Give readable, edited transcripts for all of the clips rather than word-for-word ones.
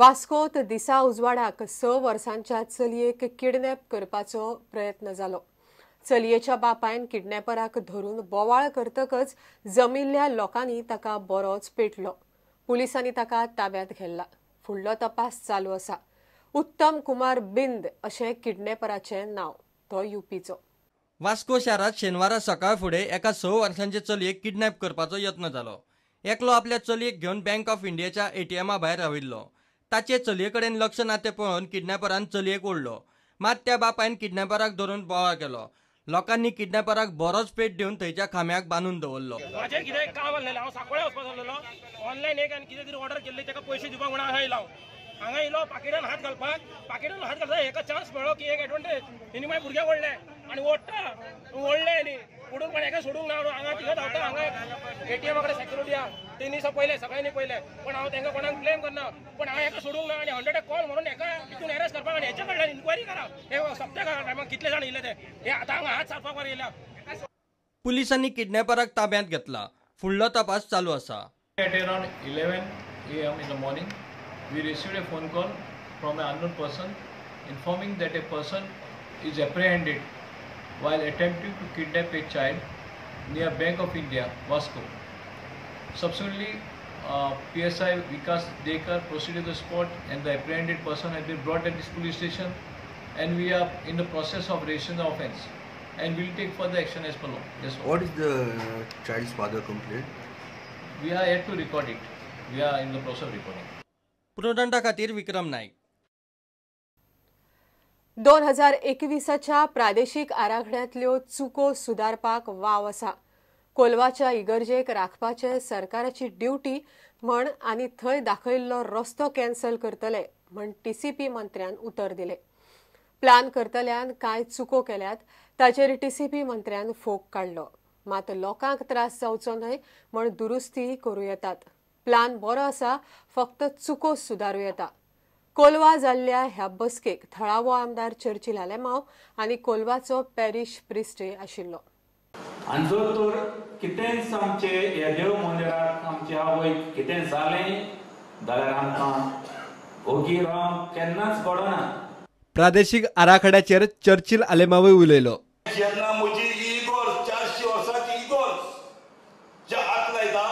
वास्कोत दिसा उजवाडाक 6 वर्सांच्या चलयेक किडनॅप करपाचो प्रयत्न जालो। चलयेच्या बापायन किडनॅपराक धरून बोवाळ करतकच जमिल्ल्या लोकांनी ताका बरोच पेटलो। पुलिसांनी ताका ताब्यांत घेतला। फुडलो तपास चालू आसा। उत्तम कुमार बिंद अशें किडनॅपराचें नाव। तो यूपीचो। वास्को शारात शेनवारा सकाळ फुडें एका 6 वर्सांचे चलयेक किडनॅप करपाचो यत्न जालो। एकलो आपल्या चलयेक घेवन बँक ऑफ इंडियाच्या एटीएमा भायर राविल्लो। ताचे चलयेकडेन लक्ष ना तें पळोवन किडनॅपरान चलयेक ओडलो। मात त्या बापायन किडनॅपराक धरून बोवाळ केलो। लोकांनी किडनॅपराक बरोच पेट दिवन थंयच्या खांब्याक बांदून दवरलो। माझे कितें काम आसलेलें हांव सांकवाळे वचपाक आसलेलो। ऑनलायन एक आनी कितें तरी ऑर्डर केल्ली ताका पयशे दिवपाक म्हणून हांगा येयलो। हांगा येयलो पाकिटान हात घालता एका चान्स मेळ्ळो की एक एडवांटेज हेणी मागीर भुरगे ओडले आनी ओडले न्ही ओडून पण एका सोडूंक ना हांगा तिघे धांवता। हांगा एटीएमा कडेन सेक्युरिटी आहा तेणी पयले सगळ्यांनी पयले पण हांव तांकां कोणाक ब्लेम करना पण हांव एका सोडूंक ना आनी 100 कॉल म्हणून एका हितून अरेस्ट करपाक आनी हेच्या कडल्यान इन्क्वायरी करा। हे सप्त्या टायमार कितले जाण येयले ते हे आतां हांगा हात सारपाक गेल्या। पुलिसांनी किडनॅपराक ताब्यांत घेतला। फुडलो तपास चालू आसा। At around 11 a.m. in the morning, we received a phone call from an unknown person informing that a person is apprehended while attempting to kidnap a child near Bank of India, Vasco. Subsequently, PSI Vikas Dekar proceeded to the spot and the apprehended person has been brought at this police station and we are in the process of registering the offence and we will take further action as per law. Yes, sir. What is the child's father complaint? We are yet to record it. We are in the process of recording. पुरोदंडा खातीर विक्रम नाईक। 2021च्या प्रादेशीक आराखड्यांतल्यो चुको सुदारपाक wow आसा। कोलवाच्या इगर्जेक राखपाचे सरकाराची duty म्हण आनी थंय दाखयल्लो रस्तो कॅन्सल करतले म्हण टीसीपी मंत्र्यान उतर दिले। प्लान करतल्यान कांय चुको केल्यात ताचेर टीसीपी मंत्र्यान फोग काडलो। मात लोकांक त्रास जावचो न्हय म्हण दुरुस्ती करूं येतात। प्लान बरो आसा फक्त चुको सुदारूं येता। कोलवा जाल्ल्या ह्या बसकेक थळावो आमदार चर्चिल आलेमांव आनी कोलवाचो पॅरिश प्रिस्टे आशिल्लो। आनी जर तर कितेंच आमचे ह्या देव मंदिराक आमच्या वय कितें जालें जाल्यार आमकां ओगी रावंक केन्नाच पडना। प्रादेशीक आराखड्याचेर चर्चिल आलेमांवय उलयलो। जेन्ना म्हजी इगोर 400 वर्सांची इगोर जे हात लायता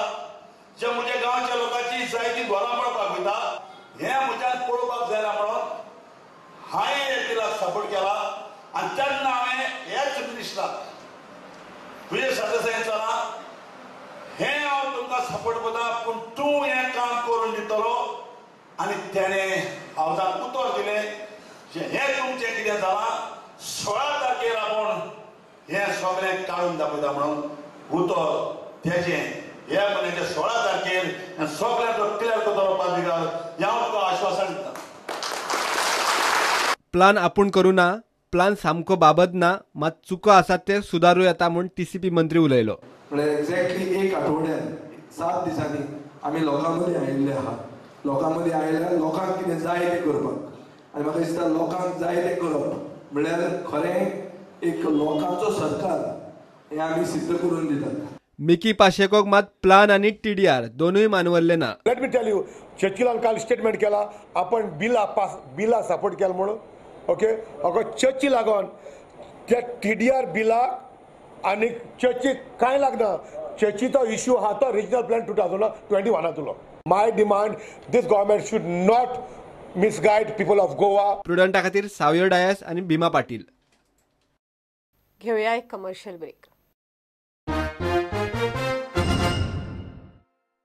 जे म्हज्या गांवच्या लोकांची जायती घरां पळोवपाक वयता हें म्हज्यान पळोवपाक जायना म्हणून हांवें एटीला सपोर्ट केला आनी तेन्ना हांवें हेच मिनिस्टराक तुजें सदस्य चला हें हांव तुमकां सपोर्ट करता पूण तूं हें काम करून दितलो आनी तेणें हावजाक उतर दिलें जे हें तुमचें कितें जालां 16 तारखेर आपूण हें सगळें काडून दाखयता म्हणून उतर तेजें हे म्हयन्याच्या 16 तारखेर सगळ्यांक क्लियर करतलो पाद्रीकार हें हांव तुका आश्वासन दिता। प्लान आपूण करूं ना, प्लान सामको बाबत ना, मात चुको आसात ते सुदारूं येता म्हूण टीसीपी मंत्री उलयलो। म्हणजे एक्झॅक्टली एक आठवड्यान 7 दिसांनी आमी लोकां मदीं आयिल्ले आहा। लोकां मदीं आयल्यार लोकांक कितें जाय तें करपाक आनी म्हाका दिसता लोकांक जाय तें करप म्हळ्यार खरें एक लोकांचो सरकार हें आमी सिद्ध करून दितात। मिकी पाशेकोक मात प्लान आनी टीडीआर दोनूय मानवल्ले ना। लेट मी टेल यू चर्चिलान काल स्टेटमेंट केला आपण बिला सपोर्ट केला म्हणून ओके अगो चर्ची लागोन त्या टीडीआर बिलाक आनी चर्चीक कांय लागना। चर्चीचो इश्यू आहा तो regional plan 2021 my demand this government should not misguide people of Goa. प्रुडंटा खातीर सावयर डायस आनी भीमा पाटील। घेऊया एक कमर्शियल ब्रेक।